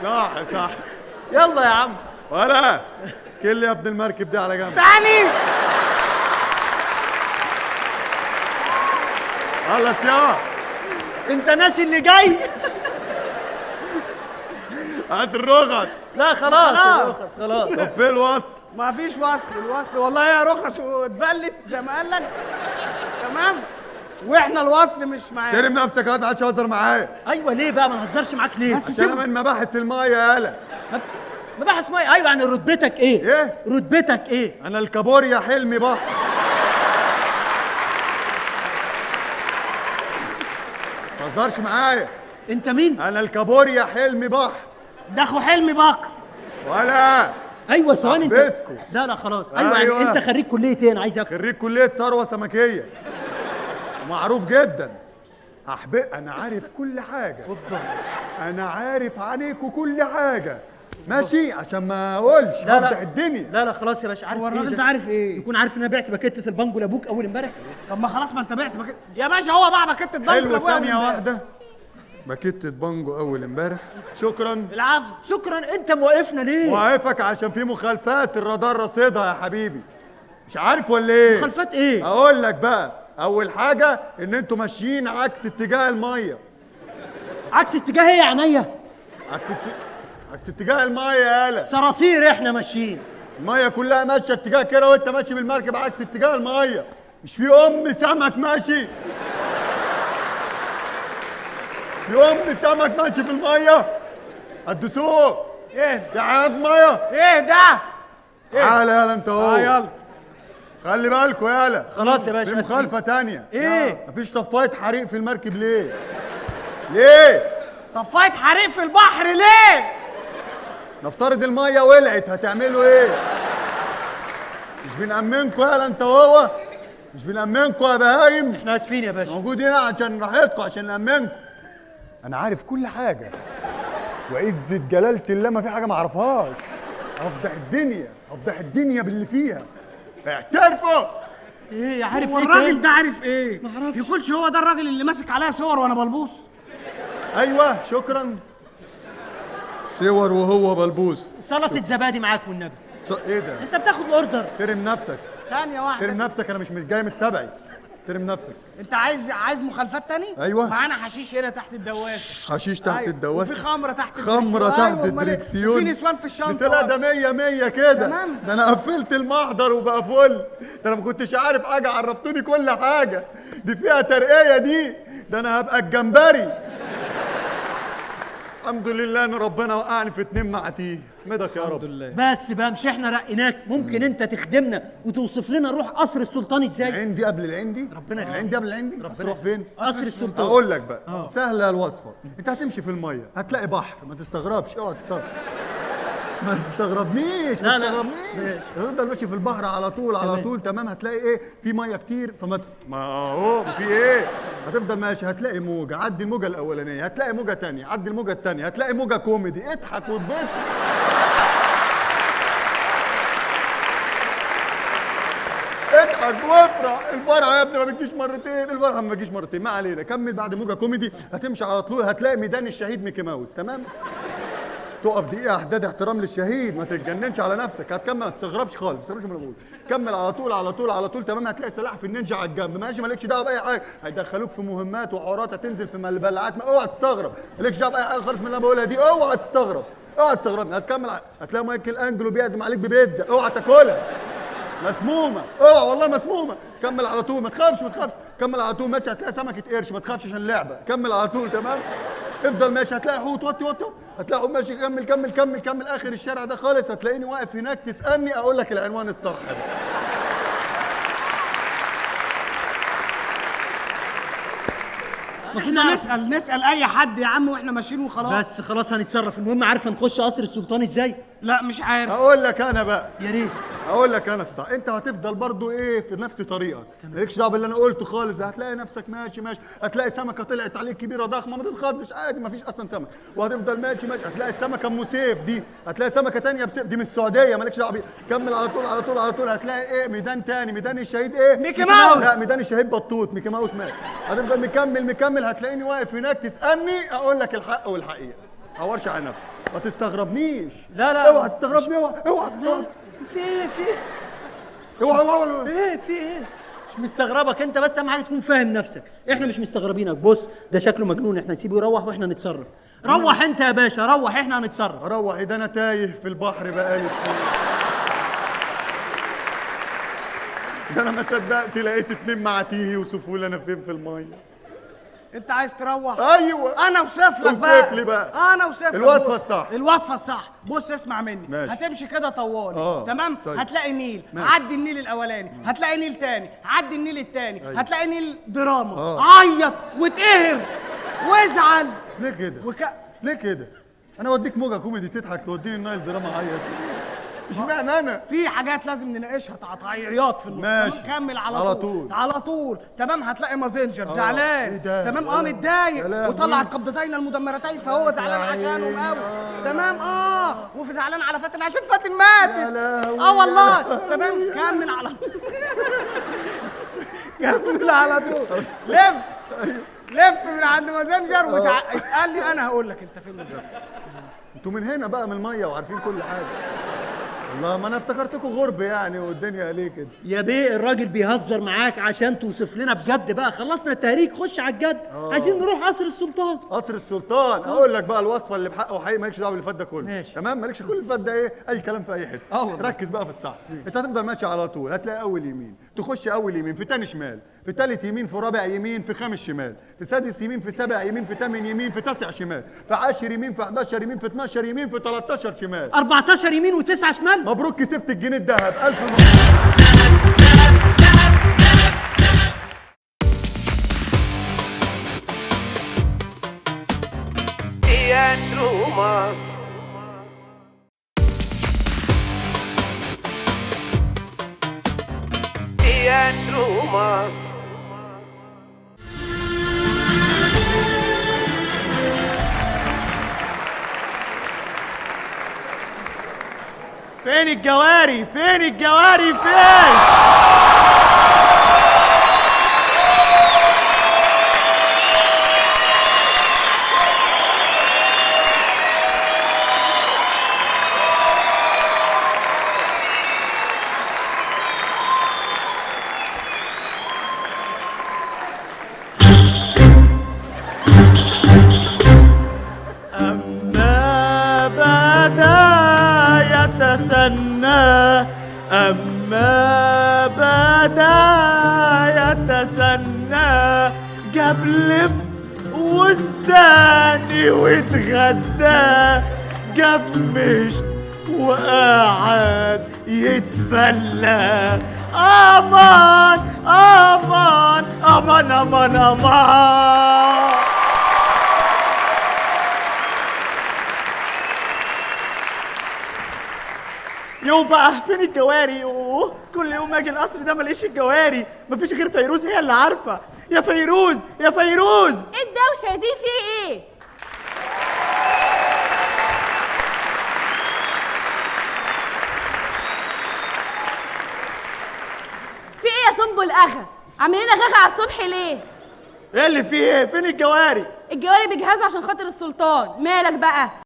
صح صح. يلا يا عم. ولا كل يا ابن المركب دي على جنب تاني. خلص يا. انت ناسي اللي جاي. هات الرخص. لا خلاص الرخص خلاص. طب فين الوصل؟ ما فيش وصل، الوصل والله يا رخص واتبلت زي ما قال لك. تمام. واحنا الوصل مش معانا. ترم نفسك يا واد، ما حدش يهزر معايا. ايوه ليه بقى؟ ما نهزرش معاك ليه؟ عشان انا من مباحث المايه يالا. مباحث ميه؟ ايوه يعني رتبتك ايه؟ ايه؟ رتبتك ايه؟ انا الكابوريا حلمي بحر. ما تهزرش معايا. انت مين؟ انا الكابوريا حلمي بحر. ده اخو حلمي بكر. ولا ايوه ثواني انت. احبسكوا. لا خلاص. ايوه أيوة. يعني انت خريج كليه ايه؟ انا عايز افهم. خريج كليه ثروه سمكيه، معروف جدا. انا عارف كل حاجه. انا عارف عنيكوا كل حاجه، ماشي؟ عشان ما اقولش هفضح الدنيا. لا خلاص يا باشا. عارف هو ايه الراجل ده؟ ده عارف ايه؟ يكون عارف ان انا بعت باكيتة البانجو لابوك اول امبارح. طب ما خلاص، ما انت بعت يا باشا. هو باع باكيت البنك. حلوه ثانيه واحده. باكيتة بانجو اول امبارح. شكرا. العفو. شكرا. انت موقفنا ليه؟ موقفك عشان في مخالفات الرادار رصيدها يا حبيبي. مش عارف ولا ايه؟ مخالفات ايه؟ اقول لك بقى. اول حاجه ان انتوا ماشيين عكس اتجاه الميه. عكس اتجاه ايه يا عينيا؟ عكس اتجاه الميه يالا. صراصير احنا ماشيين. الميه كلها ماشيه اتجاه كده وانت ماشي بالمركب عكس اتجاه الميه. مش في سمك ماشي؟ في سمك ماشي في الميه. هتدوسوه. ايه في حيوانات ميه. ايه ده؟ تعالى يالا انت اهو. يلا خلي بالكوا يالا. خلاص يا باشا. في مخالفه تانية. ايه؟ مفيش طفايه حريق في المركب ليه؟ ليه؟ طفايه حريق في البحر ليه؟ نفترض الميه ولعت، هتعملوا ايه؟ مش بنأمنكوا يالا انت وهو؟ مش بنأمنكوا يا بهايم؟ احنا اسفين يا باشا. موجود هنا عشان راحتكم، عشان نأمنكم. انا عارف كل حاجه، وعزة جلالة الله ما في حاجه ما اعرفهاش. هفضح الدنيا باللي فيها. اعترفوا. ايه عارف هو ايه؟ الراجل ده عارف ايه؟ ما اعرفش. يقولش هو ده الراجل اللي ماسك عليا صور وانا بلبوس؟ ايوه شكرا. صور وهو بلبوس. سلطة زبادي معاك والنبي. ايه ده؟ انت بتاخد الاوردر. ترم نفسك. ثانية واحدة. ترم نفسك، انا مش جاي متبعي. ترم نفسك. انت عايز مخالفات تاني؟ ايوه. معانا حشيش هنا تحت الدواسة. حشيش تحت أيوة. الدواسة. وفي خمرة تحت خمرة تحت الدريكسيون. وفي نسوان في الشنطة. نسالها ده 100 كده. تمام. ده انا قفلت المحضر وبقى فل. ده انا ما كنتش عارف حاجة، عرفتوني كل حاجة. دي فيها ترقية دي. ده انا هبقى الجمبري. الحمد لله ان ربنا وقعني في 2 معتيه. احمدك يا رب. لله. بس بقى مش احنا رقيناك؟ ممكن انت تخدمنا وتوصف لنا نروح قصر السلطان ازاي؟ العندي قبل العندي. ربنا يخليك. العندي قبل العندي. تروح فين؟ قصر السلطان. اقول لك بقى. سهله الوصفه. انت هتمشي في الميه هتلاقي بحر، ما تستغربش. اوعى تستغرب. ما تستغربنيش. لا، ما لا. تستغربنيش. هتفضل ماشي في البحر على طول على طول. تمام. هتلاقي ايه؟ في ميه كتير. ما اهو في ايه؟ هتفضل ماشي هتلاقي موجه. عدي الموجه الاولانيه هتلاقي موجه تانية. عدي الموجه التانية هتلاقي موجه كوميدي. اضحك واتبسط. اضحك وافرح. الفرحه يا ابني ما بتجيش مرتين. الفرحه ما بتجيش مرتين. ما علينا. كمل بعد موجه كوميدي هتمشي على طول هتلاقي ميدان الشهيد ميكي ماوس. تمام. تقف دقيقه احداد احترام للشهيد. ما تتجننش على نفسك. هتكمل ما تستغربش خالص. ما تستغربش من اللي بقوله. كمل على طول على طول على طول. تمام. هتلاقي سلاحف النينجا على الجنب. ماشي. مالكش دعوه باي حاجه. هيدخلوك في مهمات وحوارات. هتنزل في ملبلعات. اوعى تستغرب. مالكش دعوه باي حاجه خالص من اللي انا بقولها دي. اوعى تستغرب. اوعى تستغرب. هتكمل هتلاقي مايكل انجلو بيعزم عليك ببيتزا. اوعى تاكلها. مسمومه. اوعى والله مسمومه. كمل على طول. ما تخافش. كمل على طول. ماشي. هتلاقي سمكه قرش. ما تخافش عشان لعبه. كمل على طول. تمام. افضل ماشي. هتلاقي حوت. وطي. هتلاقي حوت ماشي. كمل اخر الشارع ده خالص. هتلاقيني واقف هناك. تسالني اقول لك العنوان الصح. احنا نسأل اي حد يا عم واحنا ماشيين وخلاص. بس خلاص هنتصرف. المهم عارفه نخش قصر السلطان ازاي؟ لا مش عارف. اقول لك انا بقى. يا ريت. اقول لك انا الصح. انت هتفضل برضو ايه في نفس طريقك. مالكش دعوه باللي انا قلته خالص. هتلاقي نفسك ماشي. هتلاقي سمكه طلعت عليك كبيره ضخمه. ما تتخضش عادي. ما فيش اصلا سمك. وهتفضل ماشي. هتلاقي السمكه ام سيف دي. هتلاقي سمكه تانية بسيف دي من السعوديه. مالكش دعوه بيها. كمل على طول. هتلاقي ايه؟ ميدان تاني. ميدان الشهيد ايه؟ ميكي ماوس. لا ميدان الشهيد بطوط. ميكي ماوس مات. هتفضل مكمل. هتلاقيني واقف هناك. تسالني اقول لك الحق والحقيقه. تعورش على نفسك، ما تستغربنيش. لا. اوعى تستغربني، اوعى. في ايه اوعى. ايه في ايه؟ مش مستغربك انت، بس اهم حاجه تكون فاهم نفسك. احنا مش مستغربينك. بص ده شكله مجنون، احنا نسيبه يروح واحنا نتصرف. روح انت يا باشا، روح، احنا هنتصرف. اروح ايه ده؟ انا تايه في البحر بقالي سنين. ده انا ما صدقت لقيت 2 معاتيه يوصفوا لي انا فين في الميه. انت عايز تروح؟ ايوه انا اوصف لك اوصف لي بقى. انا اوصف لك الوصفه الصح. الوصفه الصح. بص اسمع مني. ماشي. هتمشي كده طوالي. تمام. طيب. هتلاقي نيل. ماشي. عدي النيل الاولاني. هتلاقي نيل تاني. عدي النيل التاني. أيوة. هتلاقي نيل دراما. آه. عيط واتقهر وازعل. ليه كده؟ ليه كده؟ انا اوديك موجه كوميدي تضحك، توديني النايل دراما عيط. اشمعنى انا؟ في حاجات لازم نناقشها، تعطيعيات في النص. ماشي. تمام؟ كمل على على طول. طول. على طول. تمام. هتلاقي مازنجر إيه زعلان. ده؟ تمام. يا متضايق لهوي. وطلع القبضتين المدمرتين فهو زعلان يا عشانهم عيني. قوي. تمام. وفي زعلان على فاتن عشان فاتن ماتت. يا لهوي. والله. تمام. كمل على كمل على طول. لف من عند مازنجر اسالني انا هقول لك انت فين بالظبط. انتوا من هنا بقى من الميه وعارفين كل حاجه. والله ما انا افتكرتكم غرب يعني، والدنيا ليه كده؟ يا بيه الراجل بيهزر معاك عشان توصف لنا بجد بقى. خلصنا التهريج، خش على الجد. عايزين نروح قصر السلطان. قصر السلطان. اقول لك بقى الوصفه اللي بحقه حقيقي، مالكش دعوه باللي فات ده كله. ماشي. تمام. مالكش كل اللي فات ده ايه؟ اي كلام في اي حته. والله. ركز بقى في الصح. انت هتفضل ماشي على طول، هتلاقي اول يمين، تخش اول يمين، في تاني شمال، في تالت يمين، في رابع يمين، في خامس شمال، في سادس يمين، في سابع يمين، في 8 يمين، في 9 شمال، في 10 يمين، في 11 يمين، في 12 يمين، في 13 شمال. 14 يمين و9 شمال. مبروك كسبت الجنيه الذهب. الف مبروك. فين الجواري؟ فين الجواري؟ فين؟ أما بدا يتسنى جاب لب وزداني واتغدى، جاب مشت وقعد يتفلى. أمان أمان أمان أمان أمان. يو بقى فين الجواري؟ كل يوم اجي القصر ده ملاقيش الجواري، مفيش غير فيروز هي اللي عارفه. يا فيروز يا فيروز. ايه الدوشه دي؟ في ايه؟ في ايه يا سنبل اخا؟ عاملين غاغه على الصبح ليه؟ ايه اللي فيه؟ ايه؟ فين الجواري؟ الجواري بيجهزوا عشان خاطر السلطان. مالك بقى؟